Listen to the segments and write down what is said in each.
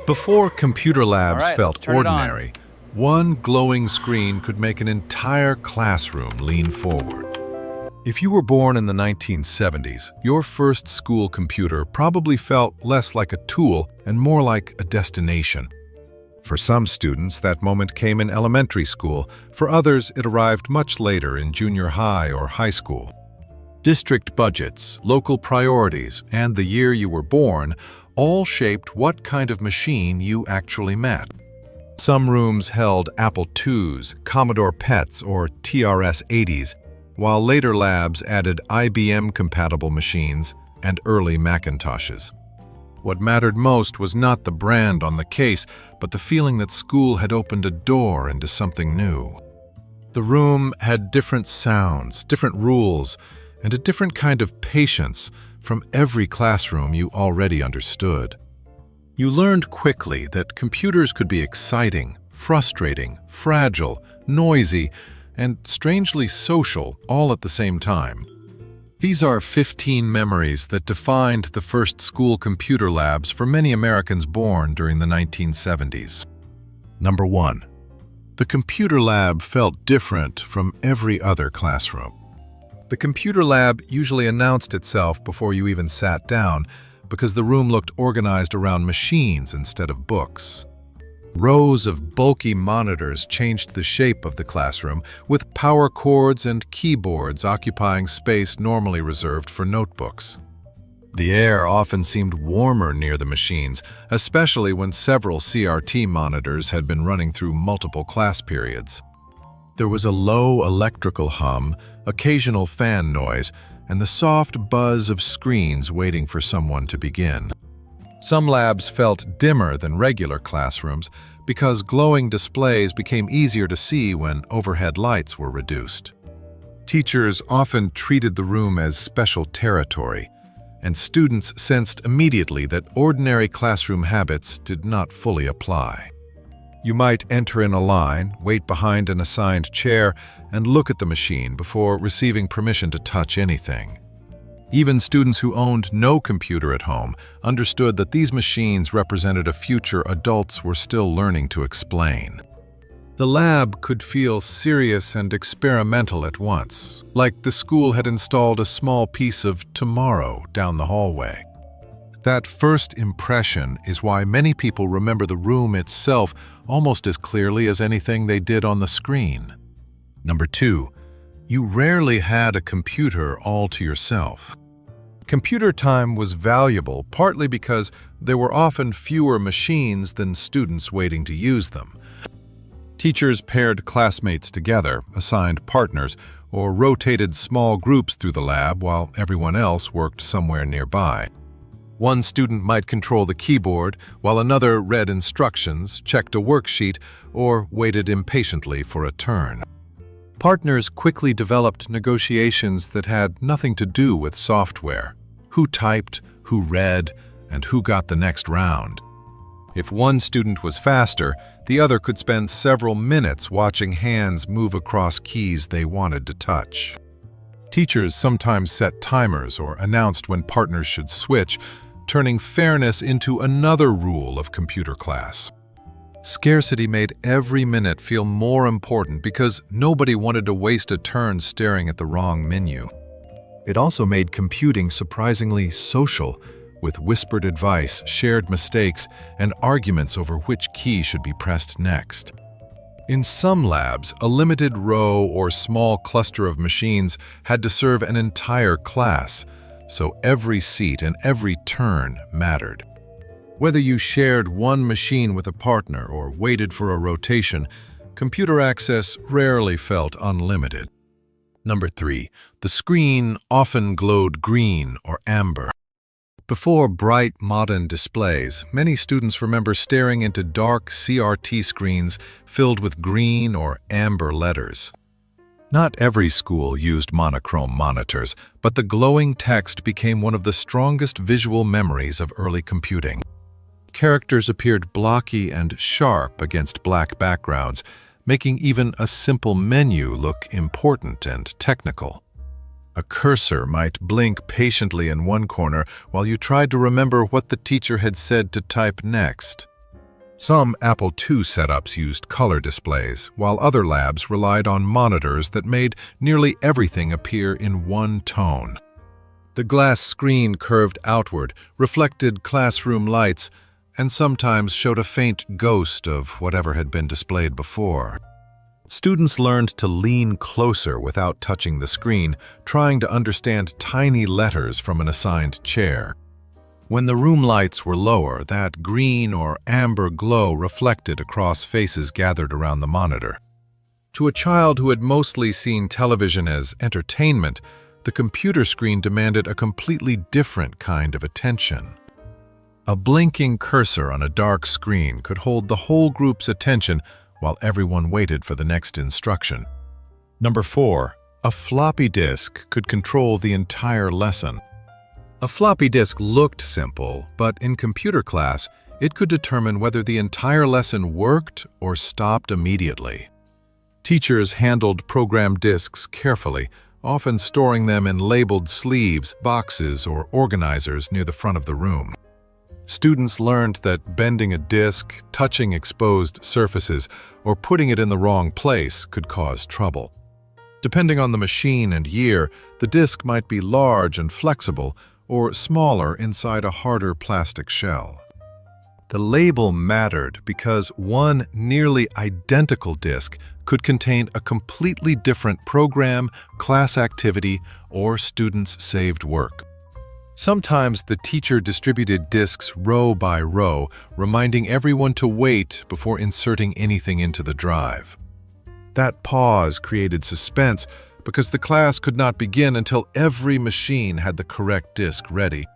Before computer All labs right, let's felt turn it on. ordinary, one glowing screen could make an entire classroom lean forward. If you were born in the 1970s, your first school computer probably felt less like a tool and more like a destination. For some students, that moment came in elementary school. For others, it arrived much later in junior high or high school. District budgets, local priorities, and the year you were born all shaped what kind of machine you actually met. Some rooms held Apple IIs, Commodore PETs, or TRS-80s, while later labs added IBM-compatible machines and early Macintoshes. What mattered most was not the brand on the case, but the feeling that school had opened a door into something new. The room had different sounds, different rules, and a different kind of patience from every classroom you already understood. You learned quickly that computers could be exciting, frustrating, fragile, noisy, and strangely social all at the same time. These are 15 memories that defined the first school computer labs for many Americans born during the 1970s. Number 1. The computer lab felt different from every other classroom. The computer lab usually announced itself before you even sat down because the room looked organized around machines instead of books. Rows of bulky monitors changed the shape of the classroom, with power cords and keyboards occupying space normally reserved for notebooks. The air often seemed warmer near the machines, especially when several CRT monitors had been running through multiple class periods. There was a low electrical hum, occasional fan noise, and the soft buzz of screens waiting for someone to begin. Some labs felt dimmer than regular classrooms because glowing displays became easier to see when overhead lights were reduced. Teachers often treated the room as special territory, and students sensed immediately that ordinary classroom habits did not fully apply. You might enter in a line, wait behind an assigned chair, and look at the machine before receiving permission to touch anything. Even students who owned no computer at home understood that these machines represented a future adults were still learning to explain. The lab could feel serious and experimental at once, like the school had installed a small piece of tomorrow down the hallway. That first impression is why many people remember the room itself almost as clearly as anything they did on the screen. Number 2. You rarely had a computer all to yourself. Computer time was valuable partly because there were often fewer machines than students waiting to use them. Teachers paired classmates together, assigned partners, or rotated small groups through the lab while everyone else worked somewhere nearby. One student might control the keyboard, while another read instructions, checked a worksheet, or waited impatiently for a turn. Partners quickly developed negotiations that had nothing to do with software: who typed, who read, and who got the next round. If one student was faster, the other could spend several minutes watching hands move across keys they wanted to touch. Teachers sometimes set timers or announced when partners should switch, turning fairness into another rule of computer class. Scarcity made every minute feel more important because nobody wanted to waste a turn staring at the wrong menu. It also made computing surprisingly social, with whispered advice, shared mistakes, and arguments over which key should be pressed next. In some labs, a limited row or small cluster of machines had to serve an entire class, so every seat and every turn mattered. Whether you shared one machine with a partner or waited for a rotation, computer access rarely felt unlimited. Number 3. The screen often glowed green or amber. Before bright modern displays, many students remember staring into dark CRT screens filled with green or amber letters. Not every school used monochrome monitors, but the glowing text became one of the strongest visual memories of early computing. Characters appeared blocky and sharp against black backgrounds, making even a simple menu look important and technical. A cursor might blink patiently in one corner while you tried to remember what the teacher had said to type next. Some Apple II setups used color displays, while other labs relied on monitors that made nearly everything appear in one tone. The glass screen curved outward, reflected classroom lights, and sometimes showed a faint ghost of whatever had been displayed before. Students learned to lean closer without touching the screen, trying to understand tiny letters from an assigned chair. When the room lights were lower, that green or amber glow reflected across faces gathered around the monitor. To a child who had mostly seen television as entertainment, the computer screen demanded a completely different kind of attention. A blinking cursor on a dark screen could hold the whole group's attention while everyone waited for the next instruction. Number 4. A floppy disk could control the entire lesson. A floppy disk looked simple, but in computer class, it could determine whether the entire lesson worked or stopped immediately. Teachers handled program disks carefully, often storing them in labeled sleeves, boxes, or organizers near the front of the room. Students learned that bending a disk, touching exposed surfaces, or putting it in the wrong place could cause trouble. Depending on the machine and year, the disk might be large and flexible, or smaller inside a harder plastic shell. The label mattered because one nearly identical disk could contain a completely different program, class activity, or students' saved work. Sometimes the teacher distributed disks row by row, reminding everyone to wait before inserting anything into the drive. That pause created suspense because the class could not begin until every machine had the correct disk ready.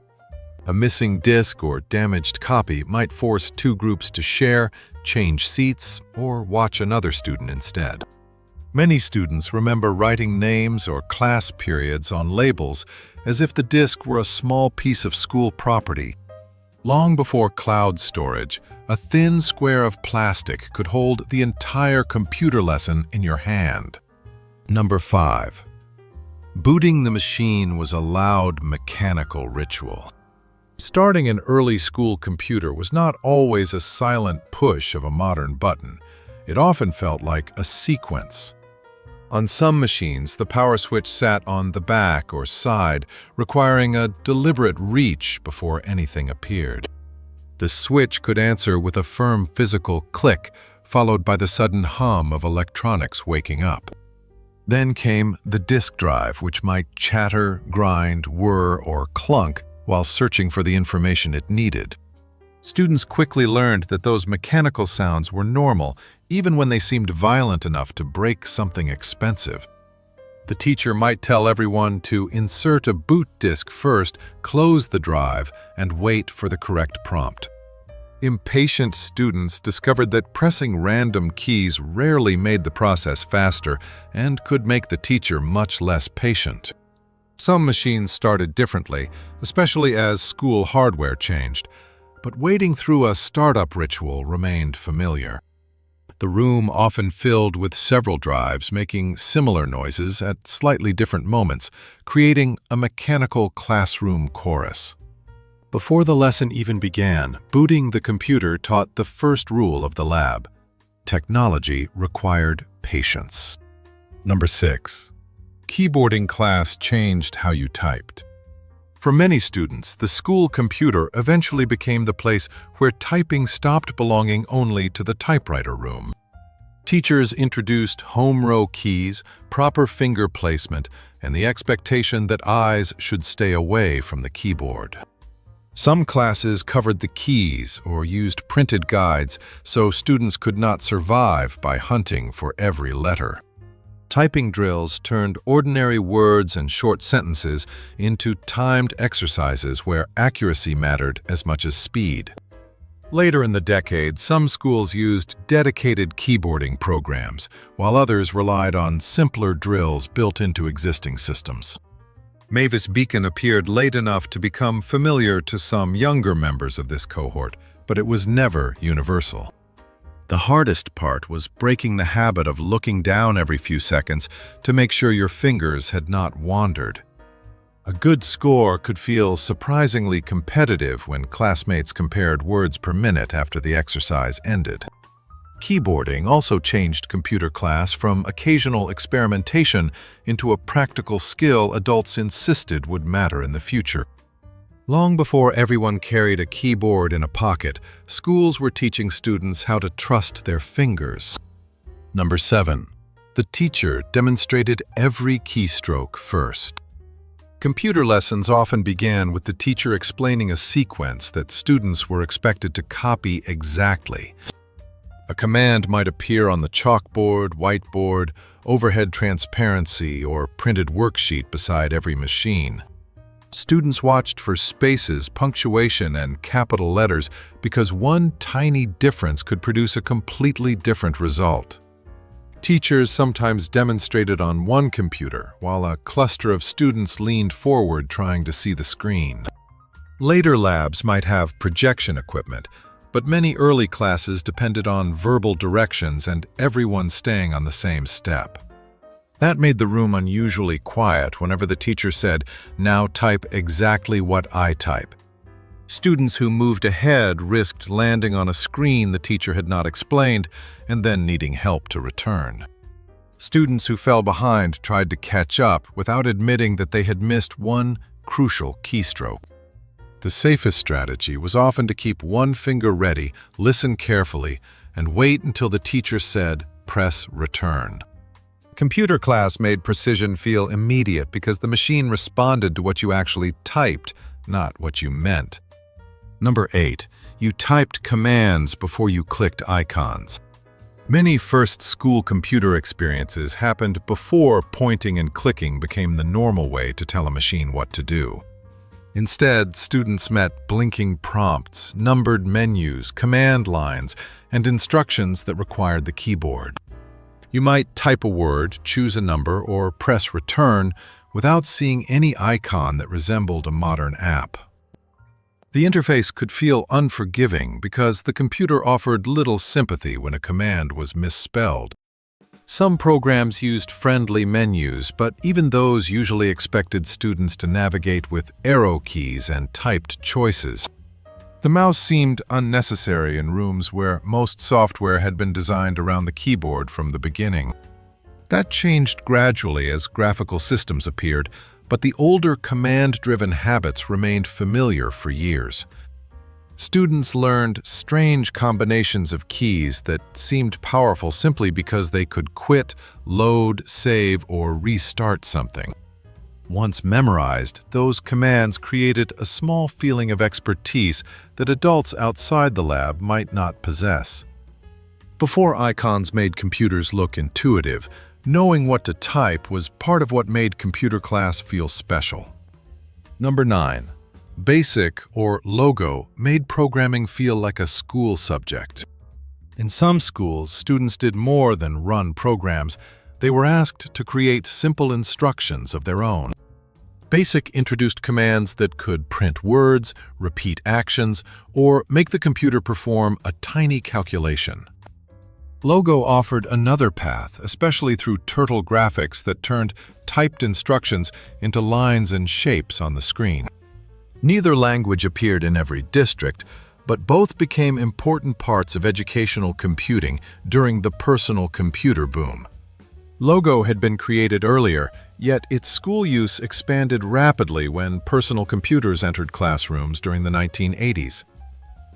A missing disk or damaged copy might force two groups to share, change seats, or watch another student instead. Many students remember writing names or class periods on labels as if the disk were a small piece of school property. Long before cloud storage, a thin square of plastic could hold the entire computer lesson in your hand. Number 5. Booting the machine was a loud mechanical ritual. Starting an early school computer was not always a silent push of a modern button. It often felt like a sequence. On some machines, the power switch sat on the back or side, requiring a deliberate reach before anything appeared. The switch could answer with a firm physical click, followed by the sudden hum of electronics waking up. Then came the disk drive, which might chatter, grind, whir, or clunk while searching for the information it needed. Students quickly learned that those mechanical sounds were normal, even when they seemed violent enough to break something expensive. The teacher might tell everyone to insert a boot disk first, close the drive, and wait for the correct prompt. Impatient students discovered that pressing random keys rarely made the process faster and could make the teacher much less patient. Some machines started differently, especially as school hardware changed, but waiting through a startup ritual remained familiar. The room often filled with several drives making similar noises at slightly different moments, creating a mechanical classroom chorus. Before the lesson even began, booting the computer taught the first rule of the lab. Technology required patience. Number 6. Keyboarding class changed how you typed. For many students, the school computer eventually became the place where typing stopped belonging only to the typewriter room. Teachers introduced home row keys, proper finger placement, and the expectation that eyes should stay away from the keyboard. Some classes covered the keys or used printed guides so students could not survive by hunting for every letter. Typing drills turned ordinary words and short sentences into timed exercises where accuracy mattered as much as speed. Later in the decade, some schools used dedicated keyboarding programs, while others relied on simpler drills built into existing systems. Mavis Beacon appeared late enough to become familiar to some younger members of this cohort, but it was never universal. The hardest part was breaking the habit of looking down every few seconds to make sure your fingers had not wandered. A good score could feel surprisingly competitive when classmates compared words per minute after the exercise ended. Keyboarding also changed computer class from occasional experimentation into a practical skill adults insisted would matter in the future. Long before everyone carried a keyboard in a pocket, schools were teaching students how to trust their fingers. Number 7. The teacher demonstrated every keystroke first. Computer lessons often began with the teacher explaining a sequence that students were expected to copy exactly. A command might appear on the chalkboard, whiteboard, overhead transparency, or printed worksheet beside every machine. Students watched for spaces, punctuation, and capital letters because one tiny difference could produce a completely different result. Teachers sometimes demonstrated on one computer, while a cluster of students leaned forward trying to see the screen. Later labs might have projection equipment, but many early classes depended on verbal directions and everyone staying on the same step. That made the room unusually quiet whenever the teacher said, "Now type exactly what I type." Students who moved ahead risked landing on a screen the teacher had not explained and then needing help to return. Students who fell behind tried to catch up without admitting that they had missed one crucial keystroke. The safest strategy was often to keep one finger ready, listen carefully, and wait until the teacher said, "Press return." Computer class made precision feel immediate because the machine responded to what you actually typed, not what you meant. Number 8. You typed commands before you clicked icons. Many first school computer experiences happened before pointing and clicking became the normal way to tell a machine what to do. Instead, students met blinking prompts, numbered menus, command lines, and instructions that required the keyboard. You might type a word, choose a number, or press return without seeing any icon that resembled a modern app. The interface could feel unforgiving because the computer offered little sympathy when a command was misspelled. Some programs used friendly menus, but even those usually expected students to navigate with arrow keys and typed choices. The mouse seemed unnecessary in rooms where most software had been designed around the keyboard from the beginning. That changed gradually as graphical systems appeared, but the older command-driven habits remained familiar for years. Students learned strange combinations of keys that seemed powerful simply because they could quit, load, save, or restart something. Once memorized, those commands created a small feeling of expertise that adults outside the lab might not possess. Before icons made computers look intuitive, knowing what to type was part of what made computer class feel special. Number 9. Basic, or logo, made programming feel like a school subject. In some schools, students did more than run programs. They were asked to create simple instructions of their own. Basic introduced commands that could print words, repeat actions, or make the computer perform a tiny calculation. Logo offered another path, especially through turtle graphics that turned typed instructions into lines and shapes on the screen. Neither language appeared in every district, but both became important parts of educational computing during the personal computer boom. Logo had been created earlier, yet its school use expanded rapidly when personal computers entered classrooms during the 1980s.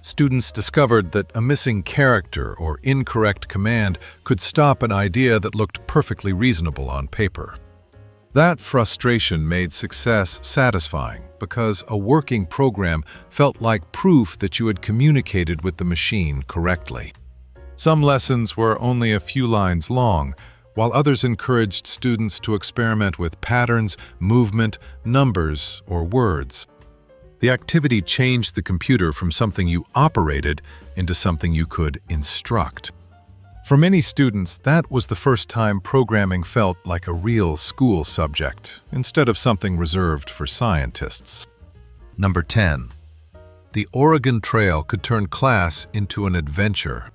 Students discovered that a missing character or incorrect command could stop an idea that looked perfectly reasonable on paper. That frustration made success satisfying because a working program felt like proof that you had communicated with the machine correctly. Some lessons were only a few lines long, while others encouraged students to experiment with patterns, movement, numbers, or words. The activity changed the computer from something you operated into something you could instruct. For many students, that was the first time programming felt like a real school subject, instead of something reserved for scientists. Number 10. The Oregon Trail could turn class into an adventure.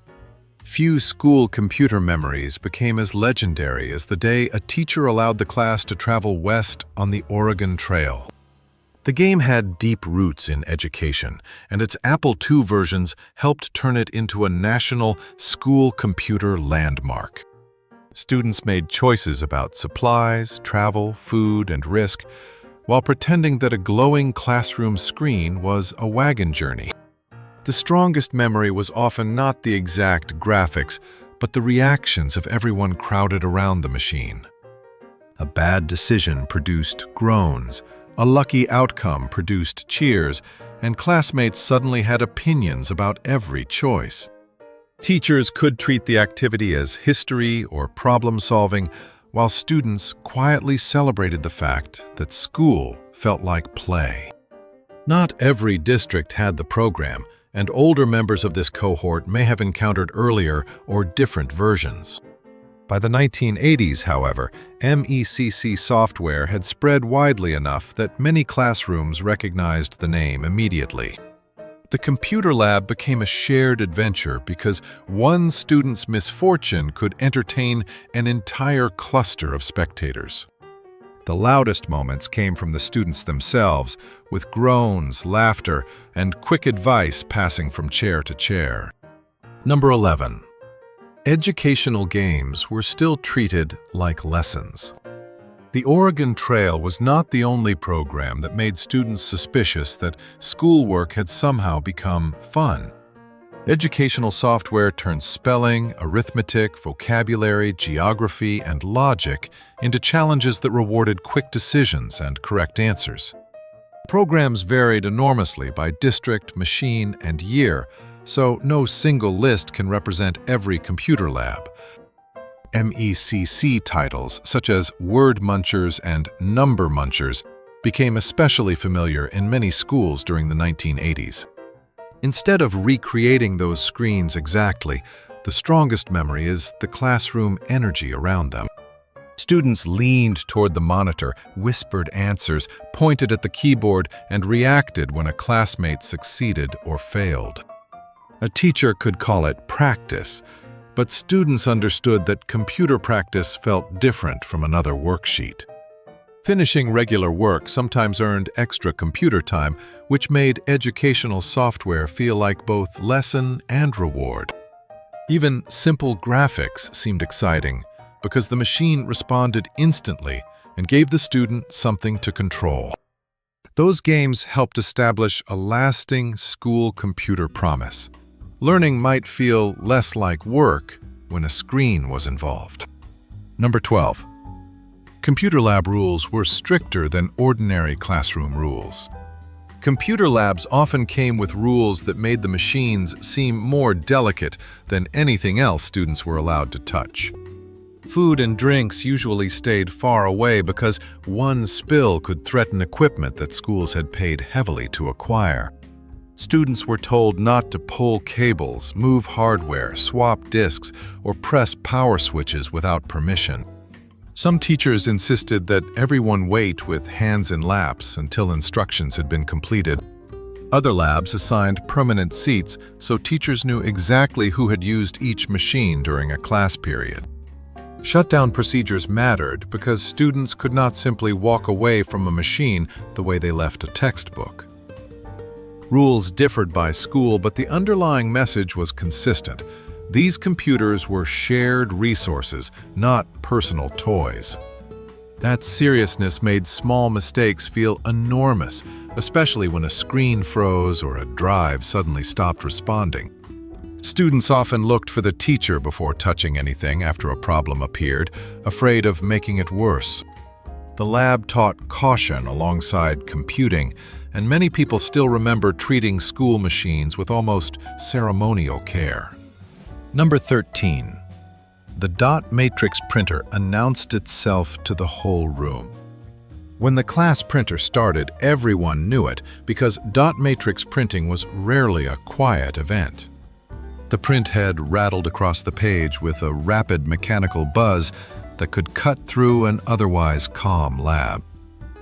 Few school computer memories became as legendary as the day a teacher allowed the class to travel west on the Oregon Trail. The game had deep roots in education, and its Apple II versions helped turn it into a national school computer landmark. Students made choices about supplies, travel, food, and risk, while pretending that a glowing classroom screen was a wagon journey. The strongest memory was often not the exact graphics, but the reactions of everyone crowded around the machine. A bad decision produced groans, a lucky outcome produced cheers, and classmates suddenly had opinions about every choice. Teachers could treat the activity as history or problem-solving, while students quietly celebrated the fact that school felt like play. Not every district had the program, and older members of this cohort may have encountered earlier or different versions. By the 1980s, however, MECC software had spread widely enough that many classrooms recognized the name immediately. The computer lab became a shared adventure because one student's misfortune could entertain an entire cluster of spectators. The loudest moments came from the students themselves, with groans, laughter, and quick advice passing from chair to chair. Number 11. Educational games were still treated like lessons. The Oregon Trail was not the only program that made students suspicious that schoolwork had somehow become fun. Educational software turned spelling, arithmetic, vocabulary, geography, and logic into challenges that rewarded quick decisions and correct answers. Programs varied enormously by district, machine, and year, so no single list can represent every computer lab. MECC titles, such as Word Munchers and Number Munchers, became especially familiar in many schools during the 1980s. Instead of recreating those screens exactly, the strongest memory is the classroom energy around them. Students leaned toward the monitor, whispered answers, pointed at the keyboard, and reacted when a classmate succeeded or failed. A teacher could call it practice, but students understood that computer practice felt different from another worksheet. Finishing regular work sometimes earned extra computer time, which made educational software feel like both lesson and reward. Even simple graphics seemed exciting because the machine responded instantly and gave the student something to control. Those games helped establish a lasting school computer promise. Learning might feel less like work when a screen was involved. Number 12. Computer lab rules were stricter than ordinary classroom rules. Computer labs often came with rules that made the machines seem more delicate than anything else students were allowed to touch. Food and drinks usually stayed far away because one spill could threaten equipment that schools had paid heavily to acquire. Students were told not to pull cables, move hardware, swap disks, or press power switches without permission. Some teachers insisted that everyone wait with hands in laps until instructions had been completed. Other labs assigned permanent seats so teachers knew exactly who had used each machine during a class period. Shutdown procedures mattered because students could not simply walk away from a machine the way they left a textbook. Rules differed by school, but the underlying message was consistent. These computers were shared resources, not personal toys. That seriousness made small mistakes feel enormous, especially when a screen froze or a drive suddenly stopped responding. Students often looked for the teacher before touching anything after a problem appeared, afraid of making it worse. The lab taught caution alongside computing, and many people still remember treating school machines with almost ceremonial care. Number 13. The dot matrix printer announced itself to the whole room. When the class printer started, everyone knew it because dot matrix printing was rarely a quiet event. The print head rattled across the page with a rapid mechanical buzz that could cut through an otherwise calm lab.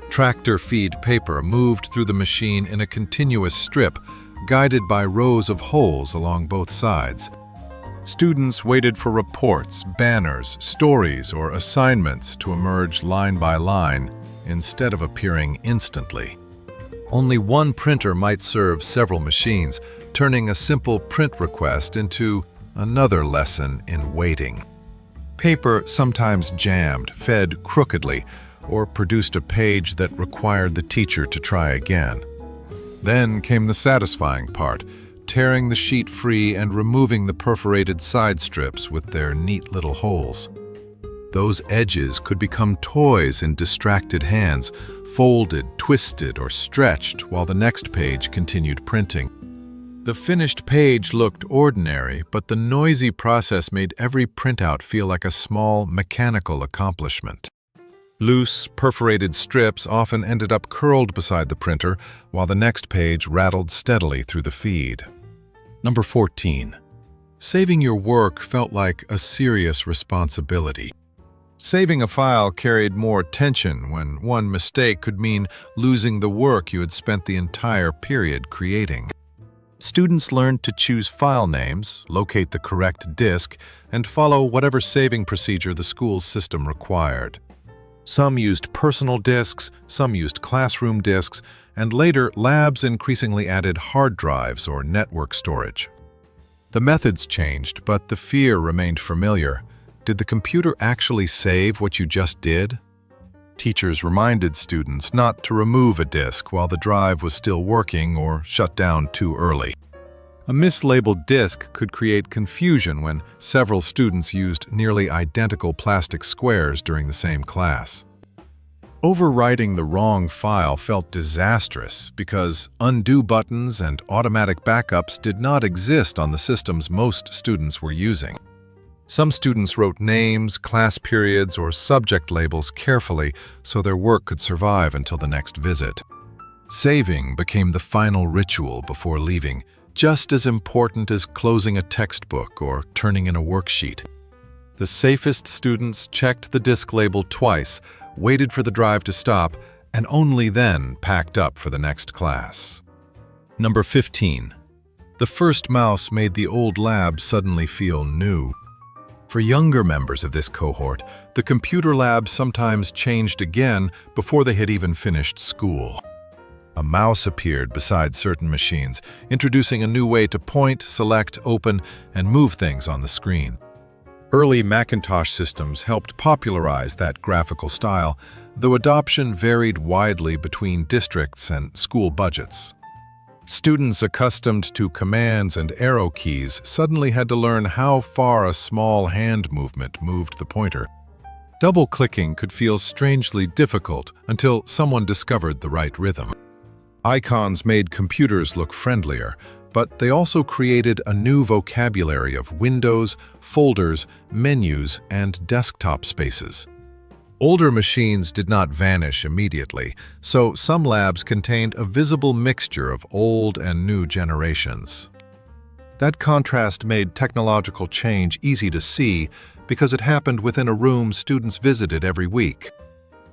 Tractor feed paper moved through the machine in a continuous strip, guided by rows of holes along both sides. Students waited for reports, banners, stories, or assignments to emerge line by line instead of appearing instantly. Only one printer might serve several machines, turning a simple print request into another lesson in waiting. Paper sometimes jammed, fed crookedly, or produced a page that required the teacher to try again. Then came the satisfying part, tearing the sheet free and removing the perforated side strips with their neat little holes. Those edges could become toys in distracted hands, folded, twisted, or stretched while the next page continued printing. The finished page looked ordinary, but the noisy process made every printout feel like a small, mechanical accomplishment. Loose, perforated strips often ended up curled beside the printer, while the next page rattled steadily through the feed. Number 14. Saving your work felt like a serious responsibility. Saving a file carried more tension when one mistake could mean losing the work you had spent the entire period creating. Students learned to choose file names, locate the correct disk, and follow whatever saving procedure the school's system required. Some used personal disks, some used classroom disks, and later labs increasingly added hard drives or network storage. The methods changed, but the fear remained familiar. Did the computer actually save what you just did? Teachers reminded students not to remove a disk while the drive was still working or shut down too early. A mislabeled disk could create confusion when several students used nearly identical plastic squares during the same class. Overwriting the wrong file felt disastrous because undo buttons and automatic backups did not exist on the systems most students were using. Some students wrote names, class periods, or subject labels carefully so their work could survive until the next visit. Saving became the final ritual before leaving, just as important as closing a textbook or turning in a worksheet. The safest students checked the disk label twice, waited for the drive to stop, and only then packed up for the next class. Number 15. The first mouse made the old lab suddenly feel new. For younger members of this cohort, the computer lab sometimes changed again before they had even finished school. A mouse appeared beside certain machines, introducing a new way to point, select, open, and move things on the screen. Early Macintosh systems helped popularize that graphical style, though adoption varied widely between districts and school budgets. Students accustomed to commands and arrow keys suddenly had to learn how far a small hand movement moved the pointer. Double-clicking could feel strangely difficult until someone discovered the right rhythm. Icons made computers look friendlier, but they also created a new vocabulary of windows, folders, menus, and desktop spaces. Older machines did not vanish immediately, so some labs contained a visible mixture of old and new generations. That contrast made technological change easy to see because it happened within a room students visited every week.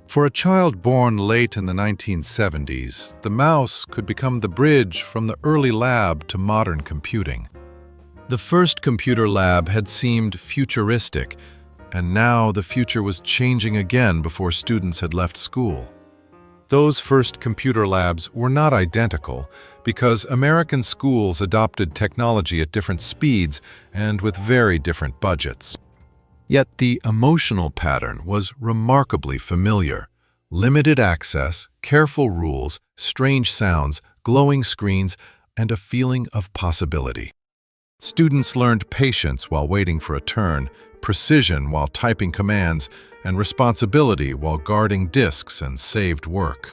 For a child born late in the 1970s, the mouse could become the bridge from the early lab to modern computing. The first computer lab had seemed futuristic, and now the future was changing again before students had left school. Those first computer labs were not identical because American schools adopted technology at different speeds and with very different budgets. Yet the emotional pattern was remarkably familiar. Limited access, careful rules, strange sounds, glowing screens, and a feeling of possibility. Students learned patience while waiting for a turn, precision while typing commands, and responsibility while guarding disks and saved work.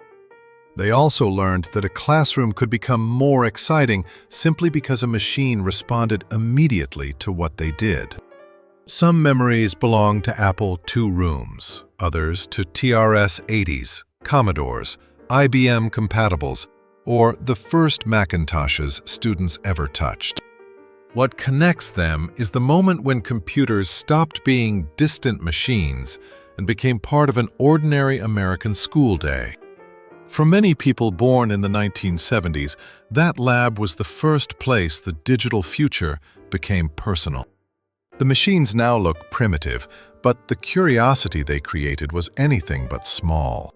They also learned that a classroom could become more exciting simply because a machine responded immediately to what they did. Some memories belong to Apple II rooms, others to TRS-80s, Commodores, IBM compatibles, or the first Macintoshes students ever touched. What connects them is the moment when computers stopped being distant machines and became part of an ordinary American school day. For many people born in the 1970s, that lab was the first place the digital future became personal. The machines now look primitive, but the curiosity they created was anything but small.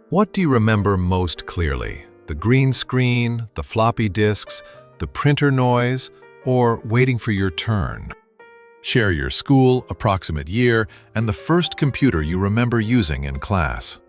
What do you remember most clearly? The green screen, the floppy disks, the printer noise, or waiting for your turn. Share your school, approximate year, and the first computer you remember using in class.